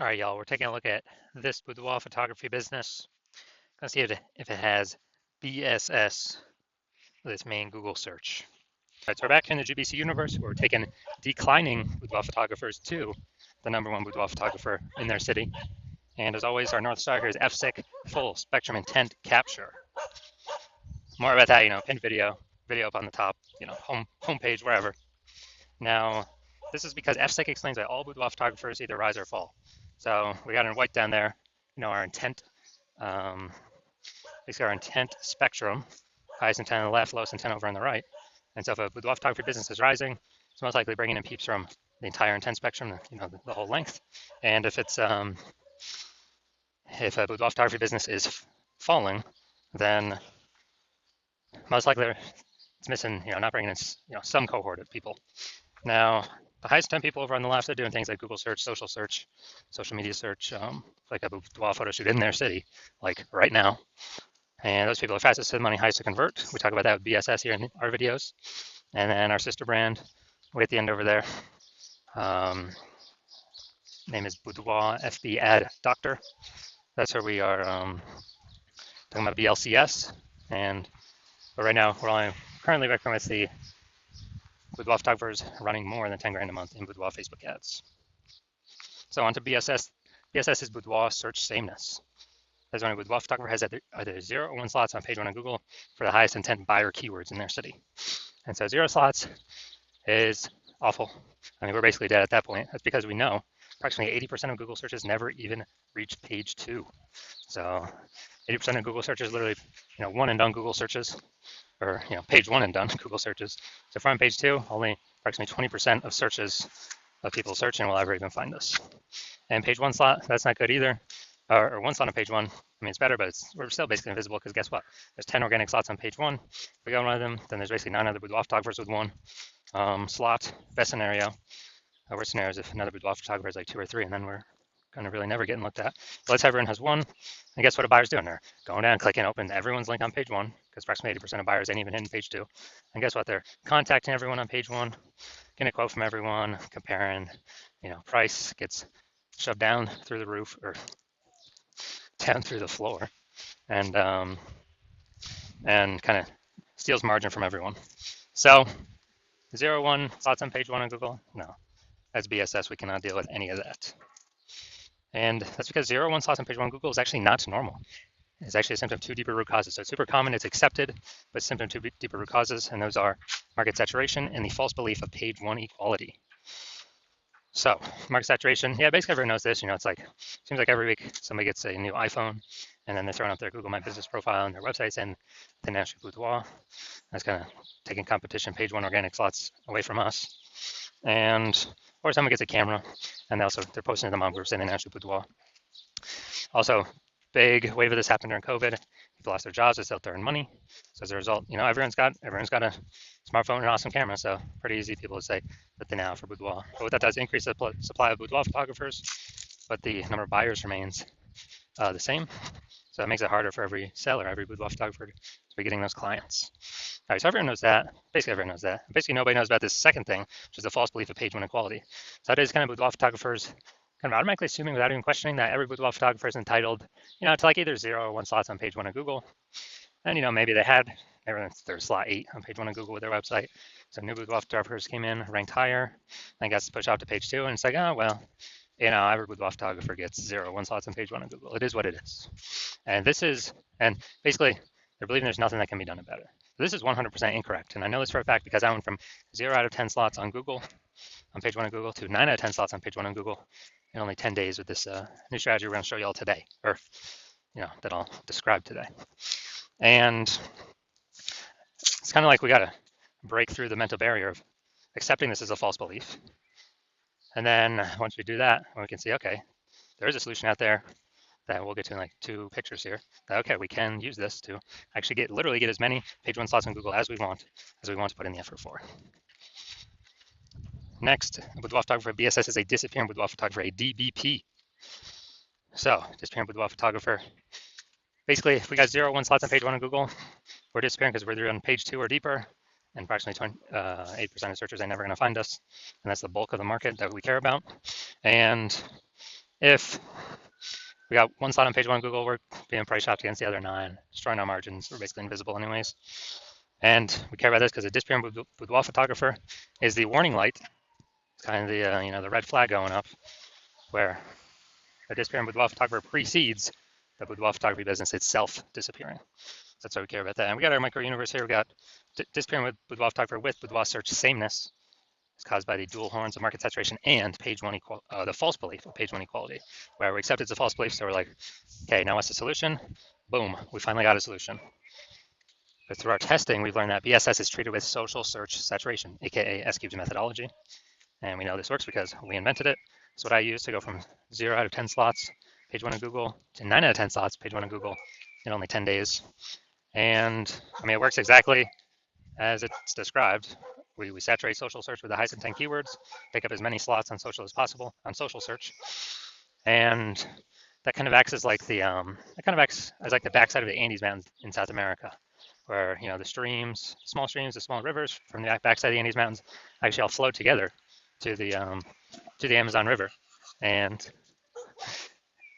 All right, y'all, we're taking a look at this boudoir photography business. Gonna see if it has BSS with its main Google search. All right, so we're back in the GBC universe. We're taking declining boudoir photographers to the #1 boudoir photographer in their city. And as always, our North Star here is FSIC, full spectrum intent capture. More about that, pinned video up on the top, homepage, wherever. Now, this is because FSIC explains that all boudoir photographers either rise or fall. So we got in white down there, our intent, basically our intent spectrum, highest intent on the left, lowest intent over on the right. And so if a boudoir photography business is rising, it's most likely bringing in peeps from the entire intent spectrum, the whole length. And if it's if a boudoir photography business is falling, then most likely it's missing, not bringing in, some cohort of people. Now, the highest 10 people over on the left are doing things like Google search, social media search, like a boudoir photo shoot in their city, like right now. And those people are fastest to money, highest to convert. We talk about that with BSS here in our videos. And then our sister brand, way at the end over there, name is Boudoir FB Ad Doctor. That's where we are talking about BLCS. But right now, we're only currently working with the boudoir photographers running more than 10 grand a month in boudoir Facebook ads. So on to BSS. BSS is boudoir search sameness. As when a boudoir photographer has either 0 or 1 slots on page 1 on Google for the highest intent buyer keywords in their city. And so 0 slots is awful. I mean, we're basically dead at that point. That's because we know approximately 80% of Google searches never even reach page 2. So 80% of Google searches literally, one and done Google searches, or page 1 and done Google searches. So if we're on page 2, only approximately 20% of searches of people searching will ever even find us. And page 1 slot, that's not good either. Or 1 slot on page 1. I mean, it's better, but we're still basically invisible because guess what? There's 10 organic slots on page 1. If we go on one of them, then there's basically 9 other boudoir photographers with 1 slot. Best scenario. Worst scenario is if another boudoir photographer is like 2 or 3, and then we're going to really never getting looked at. But let's have everyone has 1. And guess what a buyer's doing? They're going down, clicking open everyone's link on page 1, because approximately 80% of buyers ain't even hitting page 2. And guess what? They're contacting everyone on page 1, getting a quote from everyone, comparing, price gets shoved down through the roof or down through the floor, and kind of steals margin from everyone. So 0, 1 slots on page 1 on Google, no. As BSS, we cannot deal with any of that. And that's because 0, 1 slots on page 1 on Google is actually not normal. It's actually a symptom of 2 deeper root causes. So it's super common, it's accepted, but symptom of 2 deeper root causes, and those are market saturation and the false belief of page 1 equality. So market saturation, yeah, basically everyone knows this. It's like, seems like every week somebody gets a new iPhone, and then they're throwing up their Google My Business profile and their websites and the National Boudoir. That's kind of taking competition, page 1 organic slots away from us. And or someone gets a camera, and they're posting to the mom groups in the National Boudoir. Also, big wave of this happened during COVID. People lost their jobs, they still have to earn money. So as a result, everyone's got a smartphone and an awesome camera. So pretty easy people would say that they now for boudoir. But what that does increase the supply of boudoir photographers, but the number of buyers remains the same. So it makes it harder for every seller, every boudoir photographer to be getting those clients. All right, so everyone knows that. Basically everyone knows that. Basically nobody knows about this second thing, which is the false belief of page 1 equality. So that is kind of boudoir photographers kind of automatically assuming without even questioning that every boudoir photographer is entitled, to like either 0 or 1 slots on page 1 of Google. And, maybe they had their slot 8 on page 1 of Google with their website. So new boudoir photographers came in, ranked higher, and got pushed out to page 2. And it's like, oh, well, every boudoir photographer gets 0 or 1 slots on page 1 of Google. It is what it is. And basically, they're believing there's nothing that can be done about it. So this is 100% incorrect. And I know this for a fact because I went from 0 out of 10 slots on Google, on page 1 of Google, to 9 out of 10 slots on page 1 on Google in only 10 days with this new strategy we're going to show you all today, or that I'll describe today. And it's kind of like we got to break through the mental barrier of accepting this as a false belief. And then once we do that, we can see, okay, there is a solution out there that we'll get to in like 2 pictures here. That, okay, we can use this to actually literally get as many page 1 slots on Google as we want to put in the effort for. Next, a boudoir photographer BSS is a disappearing boudoir photographer, a DBP. So, disappearing boudoir photographer. Basically, if we got 0 or 1 slots on page 1 on Google, we're disappearing because we're either on page 2 or deeper, and approximately 8% of searchers are never going to find us, and that's the bulk of the market that we care about. And if we got one slot on page one of Google, we're being price shopped against the other 9, destroying our margins. We're basically invisible anyways. And we care about this because the disappearing boudoir photographer is the warning light. It's kind of the the red flag going up, where the disappearing boudoir photographer precedes the boudoir photography business itself disappearing. That's why we care about that. And we got our micro universe here. We got disappearing boudoir photographer with boudoir search sameness. It's caused by the dual horns of market saturation and page one the false belief of page one equality, where we accept it's a false belief. So we're like, okay, now what's the solution? Boom, we finally got a solution. But through our testing, we've learned that BSS is treated with social search saturation, aka S-cubed methodology. And we know this works because we invented it. It's what I use to go from 0 out of 10 slots, page one of Google, to 9 out of 10 slots, page one of Google, in only 10 days. And I mean, it works exactly as it's described. We saturate social search with the highest intent keywords, pick up as many slots on social as possible on social search, and that kind of acts as like the the backside of the Andes Mountains in South America, where the streams, small streams, the small rivers from the backside of the Andes Mountains actually all flow together to the Amazon River, and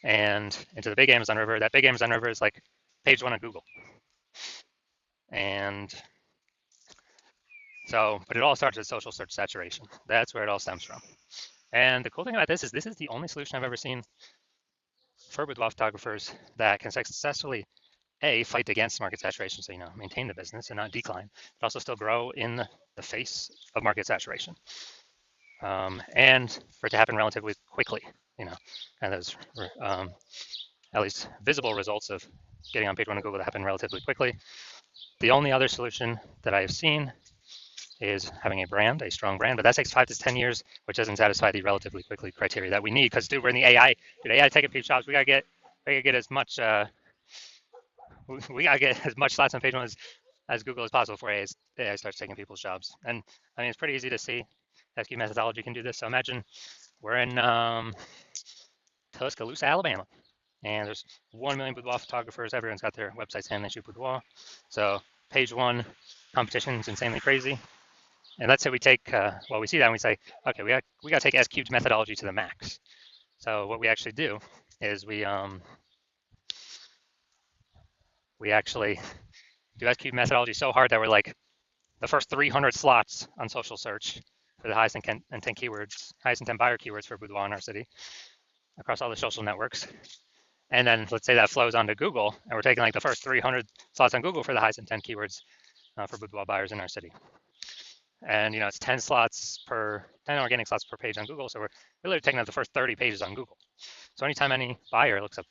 into the big Amazon River. That big Amazon River is like page one of Google, and so, but it all starts with social search saturation. That's where it all stems from. And the cool thing about this is the only solution I've ever seen for boudoir photographers that can successfully fight against market saturation, so maintain the business and not decline, but also still grow in the face of market saturation, and for it to happen relatively quickly. And those at least visible results of getting on page one of Google to happen relatively quickly. The only other solution that I have seen is having a strong brand, but that takes 5 to 10 years, which doesn't satisfy the relatively quickly criteria that we need. Because dude, we're in the AI. Dude, AI taking peep shops. We gotta get as much. We gotta get as much slots on page one as Google as possible before AI starts taking people's jobs. And I mean, it's pretty easy to see. S-cubed methodology can do this. So imagine we're in Tuscaloosa, Alabama, and there's 1 million boudoir photographers. Everyone's got their websites and they shoot boudoir. So page one competition is insanely crazy. And let's say we take, we see that and we say, okay, we got to take S-cubed methodology to the max. So what we actually do is we actually do S-cubed methodology so hard that we're like the first 300 slots on social search for the highest intent keywords, highest intent buyer keywords for boudoir in our city across all the social networks. And then let's say that flows onto Google, and we're taking like the first 300 slots on Google for the highest intent keywords for boudoir buyers in our city. And it's 10 organic slots per page on Google. So we're really taking up the first 30 pages on Google. So anytime any buyer looks up,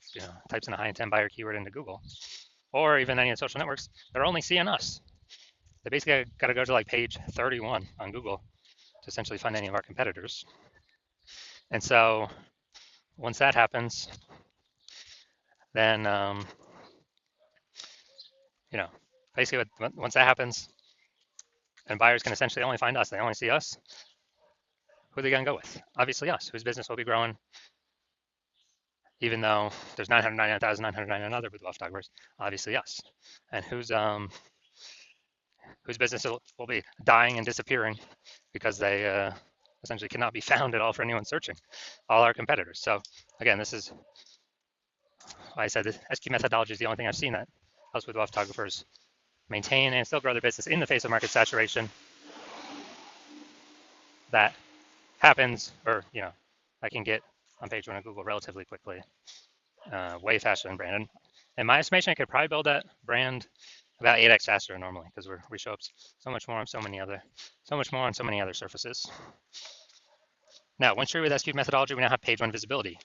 types in a high intent buyer keyword into Google, or even any of the social networks, they're only seeing us. They basically got to go to like page 31 on Google to essentially find any of our competitors. And so once that happens, then basically once that happens, and buyers can essentially only find us. They only see us. Who are they going to go with? Obviously us, whose business will be growing, even though there's 999,999 other boudoir photographers. Obviously us, and whose business will be dying and disappearing because they essentially cannot be found at all for anyone searching. All our competitors. So again, this is why I said the S-cubed methodology is the only thing I've seen that helps boudoir photographers maintain and still grow their business in the face of market saturation. That happens, or I can get on page one of Google relatively quickly, way faster than Brandon. In my estimation, I could probably build that brand about 8x faster normally because we show up so much more on so many other surfaces. Now, once you're with S-cubed methodology, we now have page one visibility.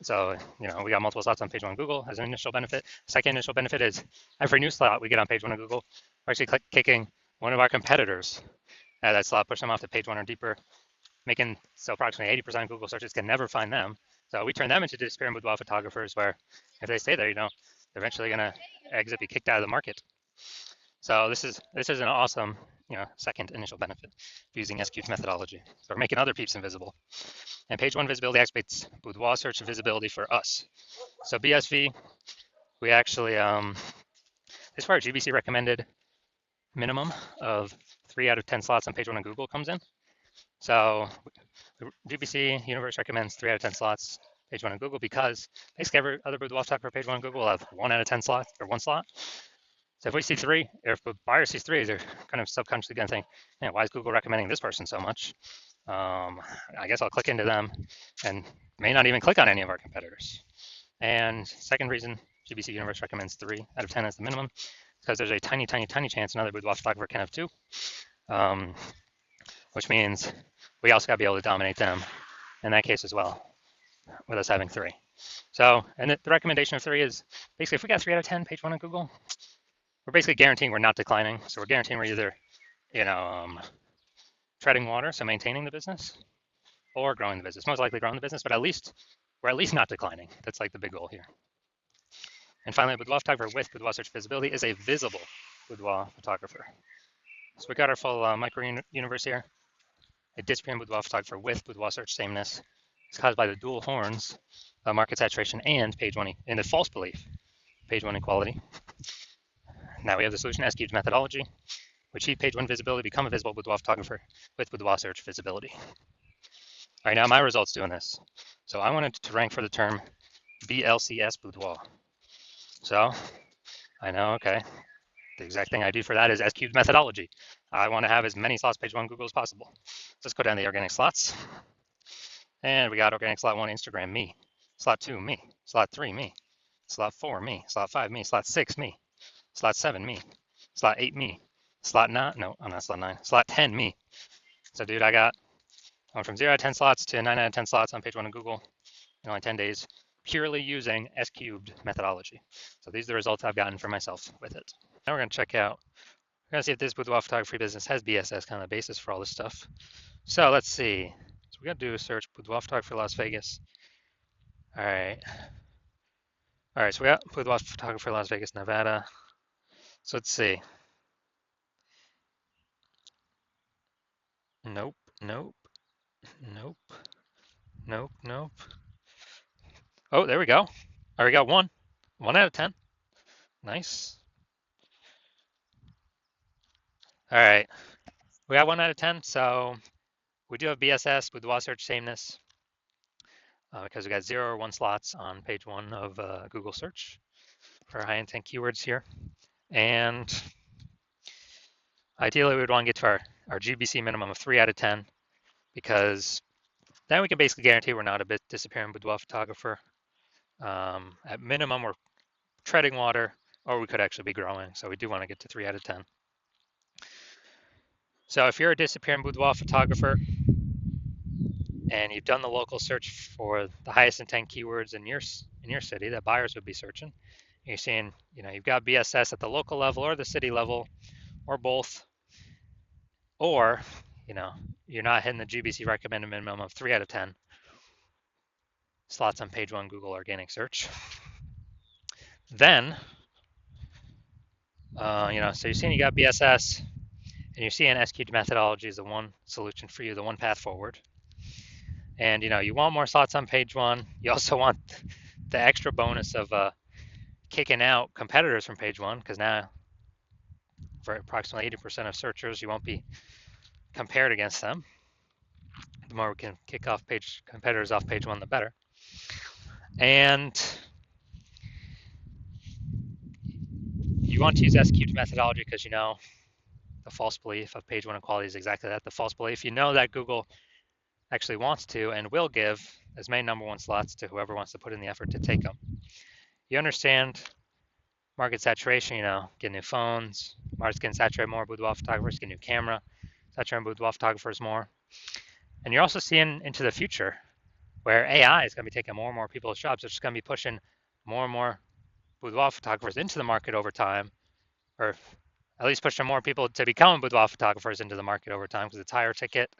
So, we got multiple slots on page one of Google as an initial benefit. Second initial benefit is every new slot we get on page one of Google, we're actually kicking one of our competitors at that slot, push them off to page one or deeper, making so approximately 80% of Google searches can never find them. So we turn them into disappearing boudoir photographers where if they stay there, they're eventually going to exit, be kicked out of the market. So this is an awesome, second initial benefit of using S-cubed methodology. So we're making other peeps invisible. And page one visibility activates boudoir search visibility for us. So BSV, we actually, this is where our GBC recommended minimum of 3 out of 10 slots on page one of Google comes in. So GBC universe recommends 3 out of 10 slots page one on Google, because basically every other boudoir photographer page one on Google will have 1 out of 10 slots or 1 slot. So if we see 3, or if a buyer sees 3, they're kind of subconsciously going to think, man, why is Google recommending this person so much? I guess I'll click into them and may not even click on any of our competitors. And second reason GBC Universe recommends 3 out of 10 as the minimum, because there's a tiny, tiny, tiny chance another boudoir photographer can have 2, which means we also got to be able to dominate them in that case as well, with us having 3. So, and the recommendation of 3 is basically if we got 3 out of 10 page one on Google, we're basically guaranteeing we're not declining. So we're guaranteeing we're either, treading water, so maintaining the business, or growing the business. Most likely growing the business, but we're at least not declining. That's like the big goal here. And finally, a boudoir photographer with boudoir search visibility is a visible boudoir photographer. So we got our full micro universe here. A disappearing boudoir photographer with boudoir search sameness is caused by the dual horns of market saturation and page one, and the false belief, page one equality. Now we have the solution S-cubed methodology, which achieve page one visibility, become a visible boudoir photographer with boudoir search visibility. All right, now my results doing this. So I wanted to rank for the term BLCS boudoir. So I know, okay, the exact thing I do for that is S-cubed methodology. I want to have as many slots page one Google as possible. Let's go down the organic slots. And we got organic slot 1, Instagram, me. Slot 2, me. Slot 3, me. Slot 4, me. Slot 5, me. Slot 6, me. Slot 7, me. Slot 8, me. Slot 9, no, I'm not slot 9. Slot 10, me. So dude, I went from 0 out of 10 slots to 9 out of 10 slots on page one of Google in only 10 days, purely using S-cubed methodology. So these are the results I've gotten for myself with it. Now we're gonna check out, we're gonna see if this boudoir photography business has BSS, kind of the basis for all this stuff. So let's see. So we're gonna do a search boudoir photography Las Vegas. All right, so we got boudoir photographer Las Vegas, Nevada. So let's see. Nope. Oh, there we go. All right, we got 1 out of 10. Nice. All right, we got 1 out of 10. So we do have BSS, boudoir search sameness, because we got 0 or 1 slots on page 1 of Google search for high intent keywords here. And ideally, we would want to get to our GBC minimum of 3 out of 10, because then we can basically guarantee we're not a bit disappearing boudoir photographer. At minimum, we're treading water, or we could actually be growing. So we do want to get to 3 out of 10. So if you're a disappearing boudoir photographer and you've done the local search for the highest intent keywords in your city that buyers would be searching, you're seeing, you've got BSS at the local level or the city level, or both, or you're not hitting the GBC recommended minimum of 3 out of 10 slots on page one Google organic search, then so you're seeing you got BSS and you're seeing S-cubed methodology is the one solution for you, the one path forward. And you want more slots on page one. You also want the extra bonus of kicking out competitors from page one, because now for approximately 80% of searchers, you won't be compared against them. The more we can kick off competitors off page one, the better. And you want to use S-cubed methodology because the false belief of page one equality is exactly that, the false belief. You know that Google actually wants to and will give as many number 1 slots to whoever wants to put in the effort to take them. You understand market saturation, get new phones, market's getting saturated more, boudoir photographers get new camera, saturating boudoir photographers more. And you're also seeing into the future where AI is going to be taking more and more people's jobs. It's just going to be pushing more and more boudoir photographers into the market over time, or at least pushing more people to become boudoir photographers into the market over time, because it's higher ticket.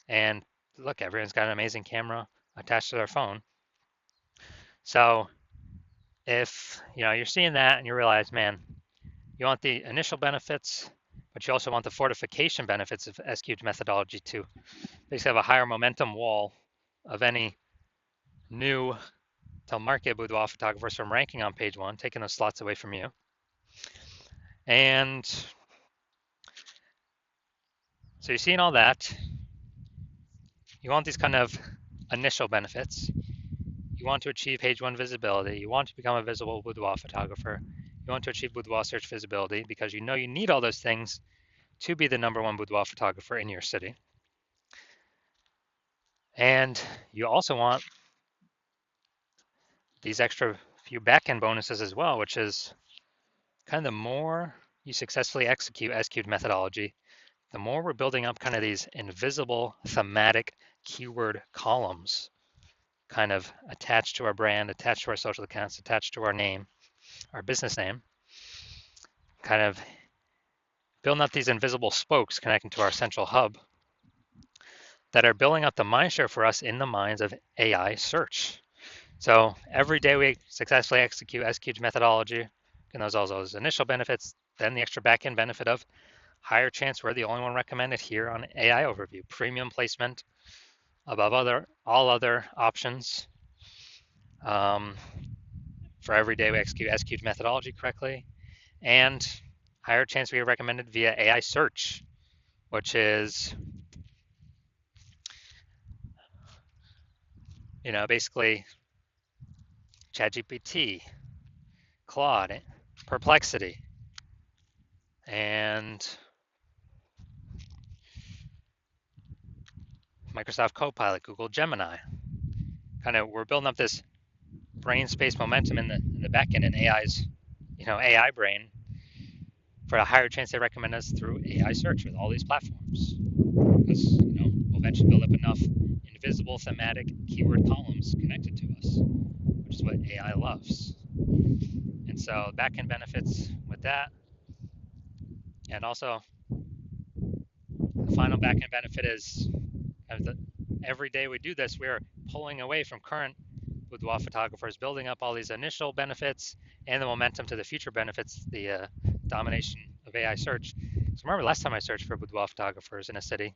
And look, everyone's got an amazing camera attached to their phone. So if you're seeing that and you realize, man, you want the initial benefits, but you also want the fortification benefits of S-cubed methodology to basically have a higher momentum wall of any new to market boudoir photographers from ranking on page one, taking those slots away from you. And so you're seeing all that. You want these kind of initial benefits. you want to achieve page one visibility, you want to become a visible boudoir photographer, you want to achieve boudoir search visibility because you know you need all those things to be the #1 boudoir photographer in your city. And you also want these extra few backend bonuses as well, which is kind of the more you successfully execute S-cubed methodology, the more we're building up kind of these invisible thematic keyword columns kind of attached to our brand, attached to our social accounts, attached to our name, our business name, kind of building up these invisible spokes connecting to our central hub that are building up the mindshare for us in the minds of AI search. So every day we successfully execute S-cubed methodology, and those all those initial benefits, then the extra backend benefit of higher chance we're the only one recommended here on AI Overview, premium placement above all other options. For every day we execute S-cubed methodology correctly, and higher chance we are recommended via AI search, which is, basically ChatGPT, Claude, Perplexity, and Microsoft Copilot, Google Gemini. Kind of, we're building up this brain space momentum in the backend in AI's, AI brain for a higher chance they recommend us through AI search with all these platforms. Because, we'll eventually build up enough invisible thematic keyword columns connected to us, which is what AI loves. And so backend benefits with that. And also, the final backend benefit is every day we do this, we are pulling away from current boudoir photographers, building up all these initial benefits and the momentum to the future benefits, the domination of AI search. So remember last time I searched for boudoir photographers in a city,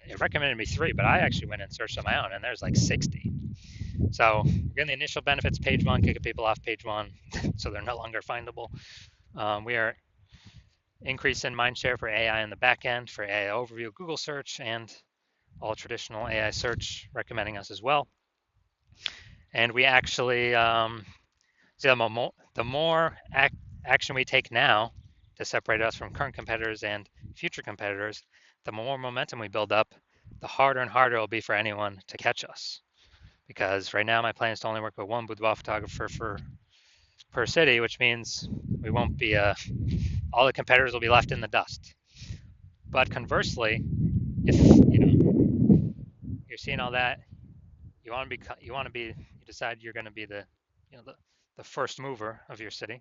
it recommended me 3, but I actually went and searched on my own, and there's like 60. So we're getting the initial benefits, page 1, kicking people off page 1, so they're no longer findable. We are increasing mindshare for AI in the back end, for AI Overview, Google search, and all traditional AI search recommending us as well. And we actually, the more action we take now to separate us from current competitors and future competitors, the more momentum we build up, the harder and harder it will be for anyone to catch us. Because right now my plan is to only work with 1 boudoir photographer per city, which means we won't be, all the competitors will be left in the dust. But conversely, if you're seeing all that, you decide you're going to be the first mover of your city.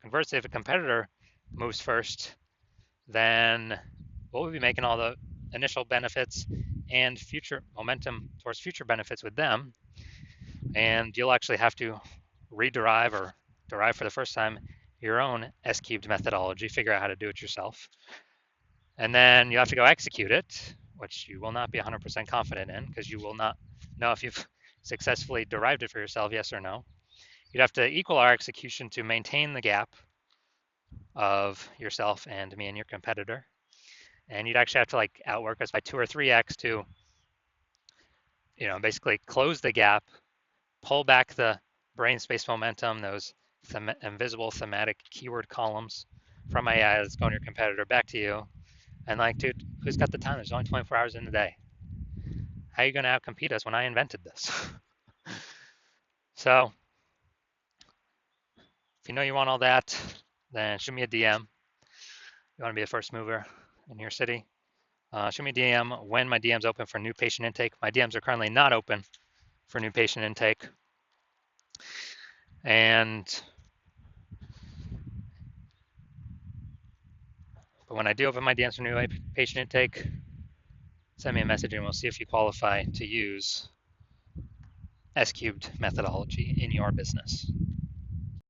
Conversely, if a competitor moves first, then we'll be making all the initial benefits and future momentum towards future benefits with them. And you'll actually have to rederive or derive for the first time your own S-cubed methodology, figure out how to do it yourself. And then you have to go execute it, which you will not be 100% confident in because you will not know if you've successfully derived it for yourself, yes or no. You'd have to equal our execution to maintain the gap of yourself and me and your competitor. And you'd actually have to outwork us by 2 or 3x to, basically close the gap, pull back the brain space momentum, those invisible thematic keyword columns from AI that's going to your competitor back to you. And dude, who's got the time? There's only 24 hours in the day. How are you going to outcompete us when I invented this? So if you know you want all that, then shoot me a DM. You want to be a first mover in your city. Shoot me a DM when my DM's open for new patient intake. My DMs are currently not open for new patient intake. But when I do open my DMs for new patient intake, send me a message and we'll see if you qualify to use S-cubed methodology in your business.